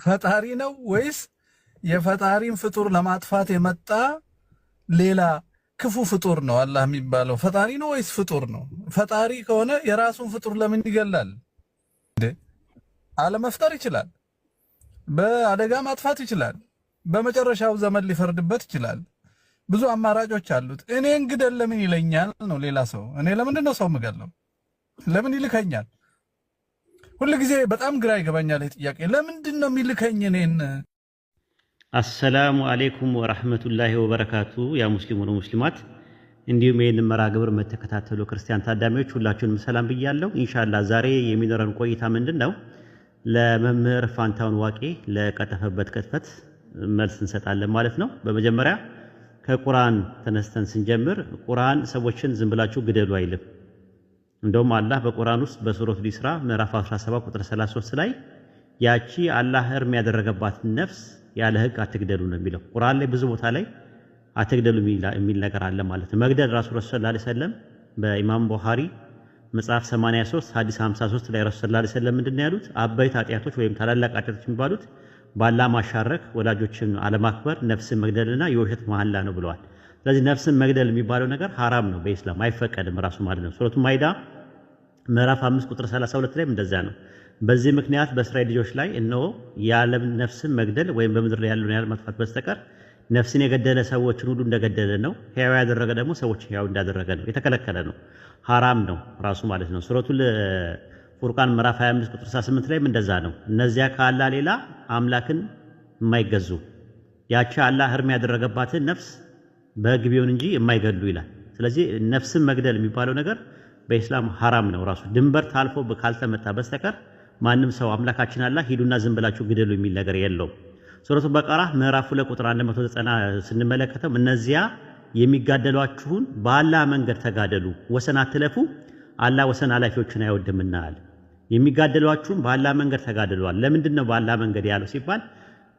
ፈጣሪ ነው ወይስ የፈጣሪን ፍጡር ለማጥፋት የመጣ ሌላ ክፉ ፍጡር ነው? አላህ የሚባለው ፈጣሪ ነው ወይስ ፍጡር ነው? ፈጣሪ ከሆነ የራሱን ፍጡር ለምን ይገላል? አለመፍጠር ይችላል። በአደጋ ማጥፋት ይችላል። በመጨረሻው ዘመን ሊፈርድበት ይችላል። ብዙ አማራጮች አሉት። እኔን ግደል ለምን ይለኛል ነው ሌላ ሰው። እኔ ለምንድን ነው ሰው የምገለው? ለምን ይልከኛል? ሁሉ ጊዜ በጣም ግራ ይገባኛል ጥያቄ። ለምንድን ነው የሚልከኝ እኔን? አሰላሙ አለይኩም ወራህመቱላሂ ወበረካቱ። ያ ሙስሊሙን ሙስሊማት እንዲሁም ይህን መርሃ ግብር የምትከታተሉ ክርስቲያን ታዳሚዎች ሁላችሁንም ሰላም ብያለሁ። ኢንሻአላህ ዛሬ የሚኖረን ቆይታ ምንድነው? ለመምህር ፋንታውን ዋቄ ለቀጠፈበት ቅጥፈት መልስ እንሰጣለን ማለት ነው። በመጀመሪያ ከቁርአን ተነስተን ስንጀምር ቁርአን ሰዎችን ዝም ብላችሁ ግደሉ አይልም። እንደውም አላህ በቁርአን ውስጥ በሱረቱል ኢስራ ምዕራፍ 17 ቁጥር 33 ላይ ያቺ አላህ እርም ያደረገባት ነፍስ ያለ ህግ አትግደሉ ነው የሚለው። ቁርአን ላይ ብዙ ቦታ ላይ አትግደሉ የሚል ነገር አለ ማለት ነው። መግደል ራሱ ረሱል ሰለላሁ ዐለይሂ ወሰለም በኢማም ቡኻሪ መጽሐፍ 83 ሐዲስ 53 ላይ ረሱል ሰለላሁ ዐለይሂ ወሰለም ምንድነው ያሉት? አበይት ኃጢያቶች ወይም ታላላቅ ኃጢያቶች የሚባሉት ባላ ማሻረክ፣ ወላጆችን አለማክበር፣ ነፍስን መግደልና የውሸት መሐላ ነው ብለዋል። ስለዚህ ነፍስን መግደል የሚባለው ነገር ሐራም ነው፣ በኢስላም አይፈቀድም ራሱ ማለት ነው። ሱረቱ ማይዳ ምዕራፍ 5 ቁጥር 32 ላይም እንደዛ ነው። በዚህ ምክንያት በእስራኤል ልጆች ላይ እነሆ የዓለም ነፍስን መግደል ወይም በምድር ላይ ያለውን ያለ ማጥፋት በስተቀር ነፍስን የገደለ ሰዎችን ሁሉ እንደገደለ ነው፣ ሕያው ያደረገ ደግሞ ሰዎችን ሕያው እንዳደረገ ነው። የተከለከለ ነው፣ ሐራም ነው ራሱ ማለት ነው። ሱረቱል ፉርቃን ምዕራፍ 25 ቁጥር 68 ላይም እንደዛ ነው። እነዚያ ከአላህ ሌላ አምላክን የማይገዙ ያቺ አላህ እርም ያደረገባትን ነፍስ በሕግ ቢሆን እንጂ የማይገሉ ይላል። ስለዚህ ነፍስን መግደል የሚባለው ነገር በኢስላም ሐራም ነው ራሱ። ድንበር ታልፎ ካልተመጣ በስተቀር ማንም ሰው አምላካችን አላህ ሂዱና ዝም ብላችሁ ግደሉ የሚል ነገር የለውም። ሱረቱ በቀራ ምዕራፍ 2 ቁጥር 190 ስንመለከተው እነዚያ የሚጋደሏችሁን በአላህ መንገድ ተጋደሉ፣ ወሰን አትለፉ፣ አላህ ወሰን አላፊዎችን አይወድምና አለ። የሚጋደሏችሁን በአላህ መንገድ ተጋደሏል። ለምንድን ነው በአላህ መንገድ ያለው ሲባል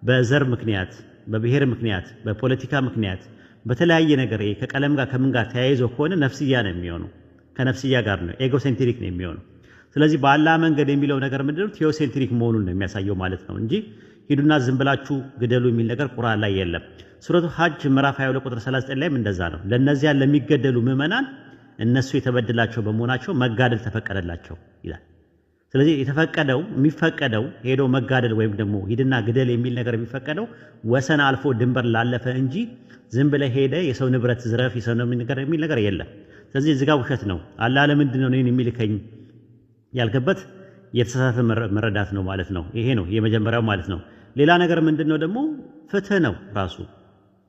በዘር ምክንያት፣ በብሔር ምክንያት፣ በፖለቲካ ምክንያት፣ በተለያየ ነገር ከቀለም ጋር ከምን ጋር ተያይዞ ከሆነ ነፍስያ ነው የሚሆነው። ከነፍስያ ጋር ነው፣ ኤጎሴንትሪክ ነው የሚሆነው። ስለዚህ በአላህ መንገድ የሚለው ነገር ምንድነው? ቴዎሴንትሪክ መሆኑን ነው የሚያሳየው ማለት ነው እንጂ ሂዱና ዝም ብላችሁ ግደሉ የሚል ነገር ቁርአን ላይ የለም። ሱረቱ ሐጅ ምዕራፍ 22 ቁጥር 39 ላይም እንደዛ ነው። ለነዚያ ለሚገደሉ ምዕመናን እነሱ የተበደላቸው በመሆናቸው መጋደል ተፈቀደላቸው ይላል። ስለዚህ የተፈቀደው የሚፈቀደው ሄዶ መጋደል ወይም ደግሞ ሂድና ግደል የሚል ነገር የሚፈቀደው ወሰን አልፎ ድንበር ላለፈ እንጂ ዝም ብለህ ሄደ የሰው ንብረት ዝረፍ የሰው ነገር የሚል ነገር የለም። ስለዚህ እዚህ ጋር ውሸት ነው። አላህ ለምንድን ነው እኔን የሚልከኝ ያልከበት የተሳሳተ መረዳት ነው ማለት ነው። ይሄ ነው የመጀመሪያው ማለት ነው። ሌላ ነገር ምንድነው ደግሞ ፍትህ ነው ራሱ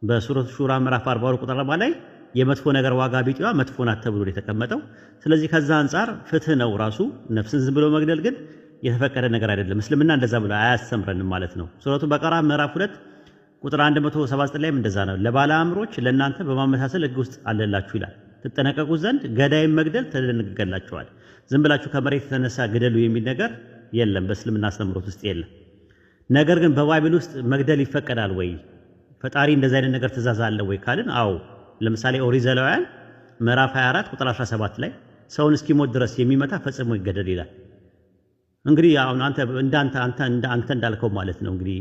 በሱረቱ ሹራ ምዕራፍ 42 ቁጥር 40 ላይ የመጥፎ ነገር ዋጋ ቢጤዋ መጥፎ ናት ተብሎ የተቀመጠው። ስለዚህ ከዛ አንፃር ፍትህ ነው ራሱ። ነፍስን ዝም ብሎ መግደል ግን የተፈቀደ ነገር አይደለም። እስልምና እንደዛ ብሎ አያስተምረንም ማለት ነው። ሱረቱ በቀራ ምዕራፍ 2 ቁጥር 179 ላይም እንደዛ ነው። ለባለ አእምሮች ለእናንተ በማመሳሰል ሕግ ውስጥ አለላችሁ ይላል። ትጠነቀቁ ዘንድ ገዳይን መግደል ተደነግገላችኋል። ዝም ብላችሁ ከመሬት የተነሳ ግደሉ የሚል ነገር የለም፣ በእስልምና አስተምሮት ውስጥ የለም። ነገር ግን በባይብል ውስጥ መግደል ይፈቀዳል ወይ? ፈጣሪ እንደዛ አይነት ነገር ትእዛዝ አለ ወይ ካልን አዎ። ለምሳሌ ኦሪት ዘሌዋውያን ምዕራፍ 24 ቁጥር 17 ላይ ሰውን እስኪሞት ድረስ የሚመታ ፈጽሞ ይገደል ይላል። እንግዲህ አሁን አንተ እንዳልከው ማለት ነው። እንግዲህ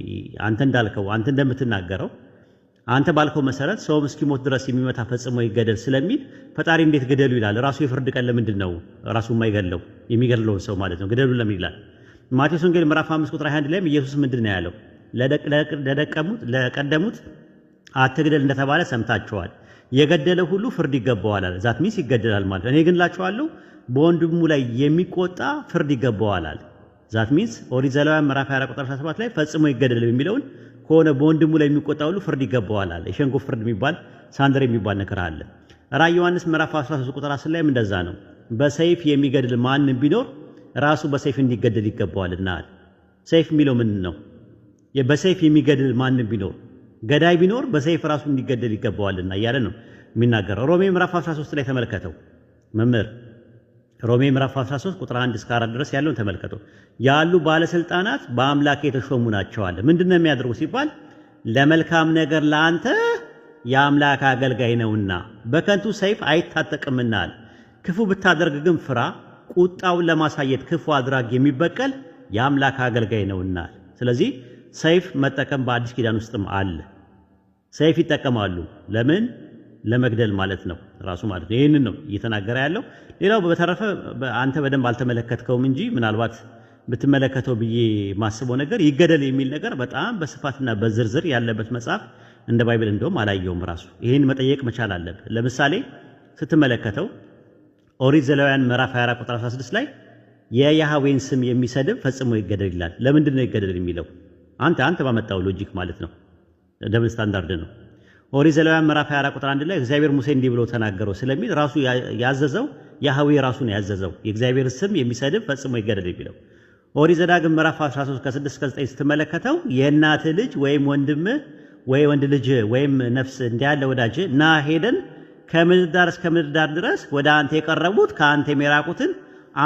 አንተ እንዳልከው አንተ እንደምትናገረው አንተ ባልከው መሰረት ሰው እስኪሞት ድረስ የሚመታ ፈጽሞ ይገደል ስለሚል ፈጣሪ እንዴት ግደሉ ይላል? ራሱ የፍርድ ቀን ለምንድን ነው ራሱ የማይገለው የሚገድለውን ሰው ማለት ነው? ግደሉ ለምን ይላል? ማቴዎስ ወንጌል ምዕራፍ 5 ቁጥር 21 ላይም ኢየሱስ ምንድን ነው ያለው? ለቀደሙት አትግደል እንደተባለ ሰምታችኋል፣ የገደለ ሁሉ ፍርድ ይገባዋል አለ። ዛት ሚስ ይገደላል ማለት ነው። እኔ ግን እላችኋለሁ በወንድሙ ላይ የሚቆጣ ፍርድ ይገባዋል አለ። ዛት ሚስ ኦሪት ዘሌዋውያን ምዕራፍ 24 ቁጥር 17 ላይ ፈጽሞ ይገደል የሚለውን ከሆነ በወንድሙ ላይ የሚቆጣ ሁሉ ፍርድ ይገባዋል አለ። የሸንጎ ፍርድ የሚባል ሳንደር የሚባል ነገር አለ። ራዕይ ዮሐንስ ምዕራፍ 13 ቁጥር 10 ላይም እንደዛ ነው። በሰይፍ የሚገድል ማንም ቢኖር ራሱ በሰይፍ እንዲገደል ይገባዋልና አለ። ሰይፍ የሚለው ምን ነው? በሰይፍ የሚገድል ማንም ቢኖር ገዳይ ቢኖር በሰይፍ ራሱ እንዲገደል ይገባዋልና እያለ ነው የሚናገረው። ሮሜ ምዕራፍ 13 ላይ ተመልከተው መምህር። ሮሜ ምዕራፍ 13 ቁጥር 1 እስከ 4 ድረስ ያለውን ተመልከተው። ያሉ ባለስልጣናት በአምላክ የተሾሙ ናቸው አለ። ምንድነው የሚያደርጉ ሲባል ለመልካም ነገር ለአንተ የአምላክ አገልጋይ ነውና በከንቱ ሰይፍ አይታጠቅምና አለ። ክፉ ብታደርግ ግን ፍራ፣ ቁጣውን ለማሳየት ክፉ አድራጊ የሚበቀል የአምላክ አገልጋይ ነውና። ስለዚህ ሰይፍ መጠቀም በአዲስ ኪዳን ውስጥም አለ። ሰይፍ ይጠቀማሉ። ለምን? ለመግደል ማለት ነው ራሱ ማለት ነው። ይሄንን ነው እየተናገረ ያለው። ሌላው በተረፈ አንተ በደንብ አልተመለከትከውም እንጂ ምናልባት ብትመለከተው ብዬ ማስበው ነገር ይገደል የሚል ነገር በጣም በስፋትና በዝርዝር ያለበት መጽሐፍ እንደ ባይብል እንደውም አላየውም ራሱ። ይሄን መጠየቅ መቻል አለብህ። ለምሳሌ ስትመለከተው ኦሪት ዘሌዋውያን ምዕራፍ 24 ቁጥር 16 ላይ የያህዌን ስም የሚሰድብ ፈጽሞ ይገደል ይላል። ለምንድን ነው ይገደል የሚለው? አንተ ባመጣው ሎጂክ ማለት ነው። ደብል ስታንዳርድ ነው። ኦሪት ዘሌዋውያን ምዕራፍ 24 ቁጥር 1 ላይ እግዚአብሔር ሙሴ እንዲህ ብሎ ተናገረው ስለሚል ራሱ ያዘዘው ያህዌ ራሱ ነው ያዘዘው የእግዚአብሔር ስም የሚሰድብ ፈጽሞ ይገደል የሚለው። ኦሪት ዘዳግም ምዕራፍ 13 ከ6 እስከ 9 ስትመለከተው የእናት ልጅ ወይም ወንድም ወይ ወንድ ልጅ ወይም ነፍስ እንዲያለ ወዳጅ ና ሄደን ከምድር ዳር እስከ ምድር ዳር ድረስ ወደ አንተ የቀረቡት ከአንተ የራቁትን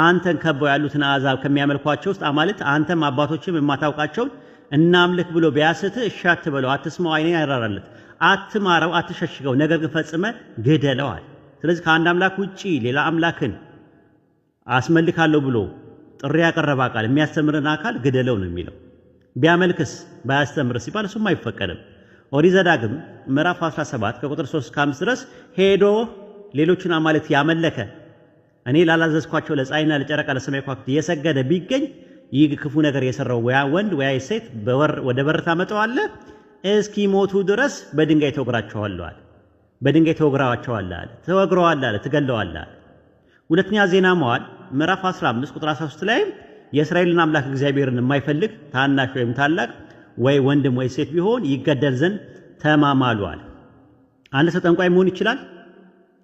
አንተን ከበው ያሉትን አሕዛብ ከሚያመልኳቸው ውስጥ አማልክት አንተም አባቶችም የማታውቃቸው እናምልክ ብሎ ቢያስትህ እሺ አትበለው፣ አትስማው፣ ዓይኔን ያራራለት፣ አትማረው፣ አትሸሽገው፣ ነገር ግን ፈጽመ ግደለዋል። ስለዚህ ከአንድ አምላክ ውጪ ሌላ አምላክን አስመልካለሁ ብሎ ጥሪ ያቀረበ አካል የሚያስተምርን አካል ግደለው ነው የሚለው። ቢያመልክስ ባያስተምር ሲባል እሱም አይፈቀድም። ኦሪት ዘዳግም ምዕራፍ 17 ከቁጥር 3 እስከ 5 ድረስ ሄዶ ሌሎችን አማልክት ያመለከ እኔ ላላዘዝኳቸው ለፀሐይና ለጨረቃ ለሰማይ ከዋክብት የሰገደ ቢገኝ ይህ ክፉ ነገር የሰራው ወያ ወንድ ወያ ሴት ወደ በር ታመጣዋለህ፣ እስኪሞቱ ድረስ በድንጋይ ተወግራቸዋለህ አለ። በድንጋይ ተወግራቸዋለህ አለ፣ ተወግረዋለህ አለ፣ ትገለዋለህ አለ። ሁለተኛ ዜና መዋዕል ምዕራፍ 15 ቁጥር 13 ላይ የእስራኤልን አምላክ እግዚአብሔርን የማይፈልግ ታናሽ ወይም ታላቅ ወይ ወንድም ወይ ሴት ቢሆን ይገደል ዘንድ ተማማሉ አለ። አንድ ሰው ጠንቋይ መሆን ይችላል?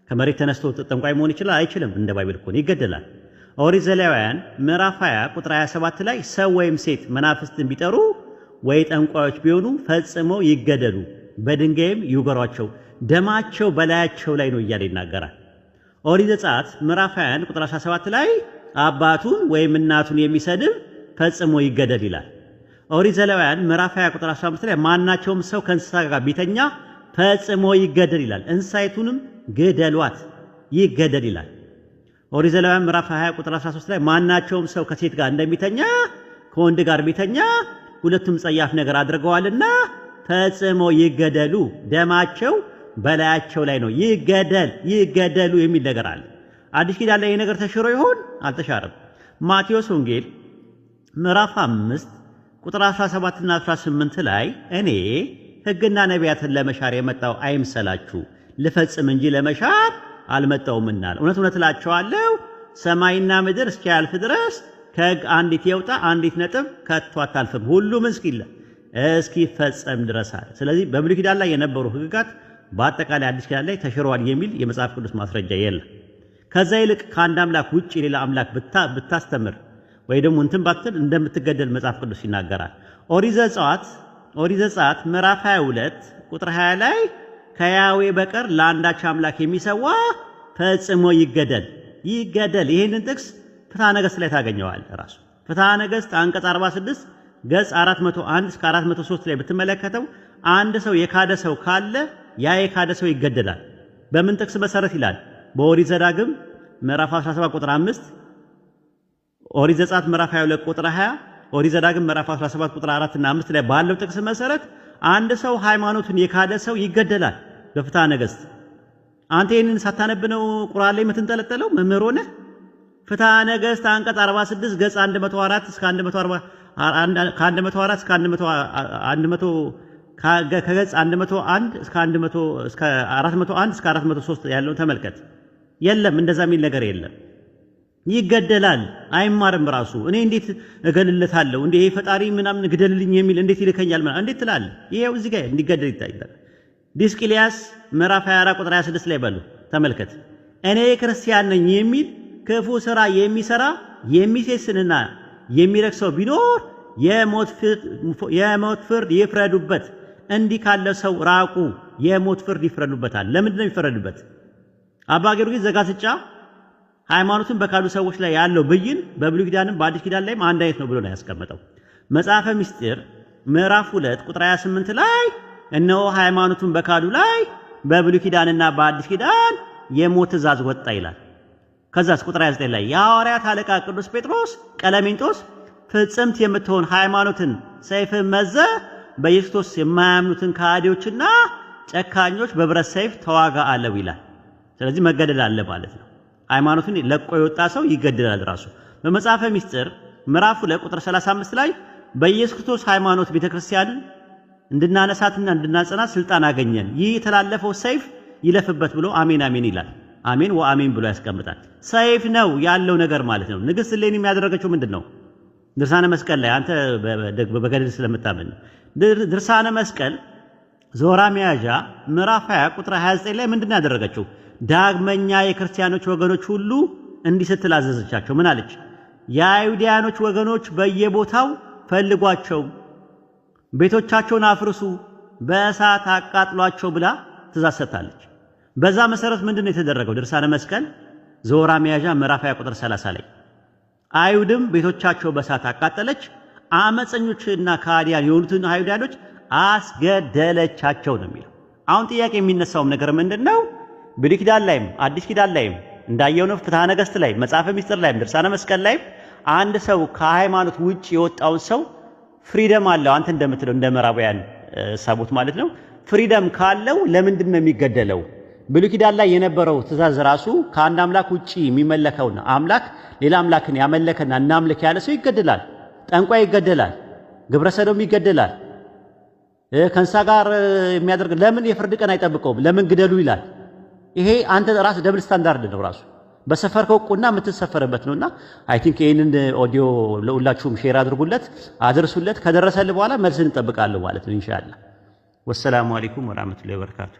ከመሬት ተነስቶ ጠንቋይ መሆን ይችላል? አይችልም። እንደ ባይብል እኮ ይገደላል። ኦሪት ዘሌዋውያን ምዕራፍ 20 ቁጥር 27 ላይ ሰው ወይም ሴት መናፍስትን ቢጠሩ ወይ ጠንቋዮች ቢሆኑ ፈጽመው ይገደሉ፣ በድንጋይም ይውገሯቸው፣ ደማቸው በላያቸው ላይ ነው እያለ ይናገራል። ኦሪት ዘጸአት ምዕራፍ 21 ቁጥር 17 ላይ አባቱን ወይም እናቱን የሚሰድብ ፈጽሞ ይገደል ይላል። ኦሪት ዘሌዋውያን ምዕራፍ 20 ቁጥር 15 ላይ ማናቸውም ሰው ከእንስሳ ጋር ቢተኛ ፈጽሞ ይገደል ይላል። እንስሳይቱንም ግደሏት፣ ይገደል ይላል። ኦሪት ዘሌዋውያን ምዕራፍ 20 ቁጥር 13 ላይ ማናቸውም ሰው ከሴት ጋር እንደሚተኛ ከወንድ ጋር ቢተኛ ሁለቱም ጸያፍ ነገር አድርገዋልና ፈጽሞ ይገደሉ፣ ደማቸው በላያቸው ላይ ነው፣ ይገደሉ የሚል ነገር አለ። አዲስ ኪዳን ላይ ይሄ ነገር ተሽሮ ይሆን? አልተሻረም። ማቴዎስ ወንጌል ምዕራፍ 5 ቁጥር 17 እና 18 ላይ እኔ ሕግና ነቢያትን ለመሻር የመጣው አይምሰላችሁ ልፈጽም እንጂ ለመሻር አልመጣሁምና። እውነት እውነት እላችኋለሁ ሰማይና ምድር እስኪያልፍ ድረስ ከሕግ አንዲት የውጣ አንዲት ነጥብ ከቶ አታልፍም፣ ሁሉም እስኪፈጸም ድረስ አለ። ስለዚህ በብሉይ ኪዳን ላይ የነበሩ ሕግጋት በአጠቃላይ አዲስ ኪዳን ላይ ተሽረዋል የሚል የመጽሐፍ ቅዱስ ማስረጃ የለም። ከዛ ይልቅ ከአንድ አምላክ ውጪ ሌላ አምላክ ብታስተምር ወይ ደግሞ እንትን ባትል እንደምትገደል መጽሐፍ ቅዱስ ይናገራል። ኦሪት ዘጸአት ምዕራፍ 22 ቁጥር 20 ላይ ከያህዌ በቀር ለአንዳች አምላክ የሚሰዋ ፈጽሞ ይገደል። ይህንን ጥቅስ ፍትሐ ነገሥት ላይ ታገኘዋል። ራሱ ፍትሐ ነገሥት አንቀጽ 46 ገጽ 401 እስከ 403 ላይ ብትመለከተው አንድ ሰው የካደ ሰው ካለ ያ የካደ ሰው ይገደላል። በምን ጥቅስ መሰረት ይላል? በኦሪት ዘዳግም ምዕራፍ 17 ቁጥር 5፣ ኦሪት ዘጸአት ምዕራፍ 22 ቁጥር 20፣ ኦሪት ዘዳግም ምዕራፍ 17 ቁጥር 4 እና 5 ላይ ባለው ጥቅስ መሰረት አንድ ሰው ሃይማኖቱን የካደ ሰው ይገደላል በፍትሐ ነገሥት። አንተ ይህንን ሳታነብ ነው ቁርአን ላይ የምትንጠለጠለው? መምህር ሆነ ፍትሐ ነገሥት አንቀጽ 46 ገጽ 104 እስከ 104 ከ104 እስከ 100 ከገጽ 101 እስከ 401 እስከ 403 ያለውን ተመልከት። የለም እንደዛ የሚል ነገር የለም። ይገደላል፣ አይማርም። ራሱ እኔ እንዴት እገልለታለሁ እንዴ ፈጣሪ ምናምን ግደልልኝ የሚል እንዴት ይልከኛል ማለት እንዴት ትላለህ? ይሄው እዚህ ጋር እንዲገደል ይታያል። ዲስቅልያስ ምዕራፍ 24 ቁጥር 26 ላይ በሉ ተመልከት። እኔ ክርስቲያን ነኝ የሚል ክፉ ሥራ የሚሰራ የሚሴስንና የሚረክሰው ቢኖር የሞት ፍርድ ይፍረዱበት። እንዲህ ካለ ሰው ራቁ፣ የሞት ፍርድ ይፍረዱበታል። ለምንድን ነው የሚፈረድበት? አባ ጊዮርጊስ ዘጋስጫ ሃይማኖትን በካዱ ሰዎች ላይ ያለው ብይን በብሉይ ኪዳንም በአዲስ ኪዳን ላይም አንድ አይነት ነው ብሎ ነው ያስቀመጠው። መጽሐፈ ምስጢር ምዕራፍ 2 ቁጥር 28 ላይ እነሆ ሃይማኖቱን በካዱ ላይ በብሉይ ኪዳንና በአዲስ ኪዳን የሞት ትእዛዝ ወጣ ይላል። ከዛስ ቁጥር 29 ላይ የሐዋርያት አለቃ ቅዱስ ጴጥሮስ ቀለሜንጦስ ፍጽምት የምትሆን ሃይማኖትን ሰይፍን መዘህ በኢየሱስ የማያምኑትን ከሃዲዎችና ጨካኞች በብረት ሰይፍ ተዋጋ አለው ይላል። ስለዚህ መገደል አለ ማለት ነው። ሃይማኖቱን ለቆ የወጣ ሰው ይገደላል ራሱ። በመጽሐፈ ሚስጥር ምዕራፍ 2 ቁጥር 35 ላይ በኢየሱስ ክርስቶስ ሃይማኖት ቤተክርስቲያን እንድናነሳትና እንድናጸና ስልጣን አገኘን፣ ይህ የተላለፈው ሰይፍ ይለፍበት ብሎ አሜን አሜን ይላል። አሜን ወአሜን ብሎ ያስቀምጣል። ሰይፍ ነው ያለው ነገር ማለት ነው። ንግሥት እሌኒ የሚያደረገችው ምንድነው? ድርሳነ መስቀል ላይ አንተ በገድል ስለምታምን ድርሳነ መስቀል ዞራ መያዣ ምዕራፍ 20 ቁጥር 29 ላይ ምንድነው ያደረገችው? ዳግመኛ የክርስቲያኖች ወገኖች ሁሉ እንዲህ ስትል አዘዘቻቸው። ምን አለች? የአይሁዳኖች ወገኖች በየቦታው ፈልጓቸው፣ ቤቶቻቸውን አፍርሱ፣ በእሳት አቃጥሏቸው ብላ ትእዛዝ ሰጥታለች። በዛ መሰረት ምንድነው የተደረገው? ድርሳነ መስቀል ዞራ መያዣ ምዕራፍ 20 ቁጥር 30 ላይ አይሁድም ቤቶቻቸው በእሳት አቃጠለች፣ አመፀኞችና ከሃዲያን የሆኑትን አይሁዳኖች አስገደለቻቸው ነው የሚለው። አሁን ጥያቄ የሚነሳውም ነገር ምንድነው? ብሉይ ኪዳን ላይም አዲስ ኪዳን ላይም እንዳየው ፍትሐ ነገሥት ላይ መጽሐፈ ሚስጥር ላይ ድርሳነ መስቀል ላይ አንድ ሰው ከሃይማኖት ውጭ የወጣውን ሰው ፍሪደም አለው። አንተ እንደምትለው እንደ ምዕራባውያን ሳቡት ማለት ነው። ፍሪደም ካለው ለምንድን ነው የሚገደለው? ብሉይ ኪዳን ላይ የነበረው ትእዛዝ ራሱ ከአንድ አምላክ ውጪ የሚመለከውና አምላክ ሌላ አምላክን ያመለከና እናምልክ ያለ ሰው ይገደላል። ጠንቋይ ይገደላል። ግብረ ሰዶም ይገደላል። ከእንስሳ ጋር የሚያደርግ ለምን የፍርድ ቀን አይጠብቀውም? ለምን ግደሉ ይላል? ይሄ አንተ ራስ ደብል ስታንዳርድ ነው። ራሱ በሰፈርከው ቁና የምትሰፈርበት ነውና አይ ቲንክ ይሄንን ኦዲዮ ለሁላችሁም ሼር አድርጉለት፣ አድርሱለት። ከደረሰልህ በኋላ መልስን እንጠብቃለሁ ማለት ነው ኢንሻአላህ። ወሰላሙ አለይኩም ወራህመቱላሂ ወበረካቱ።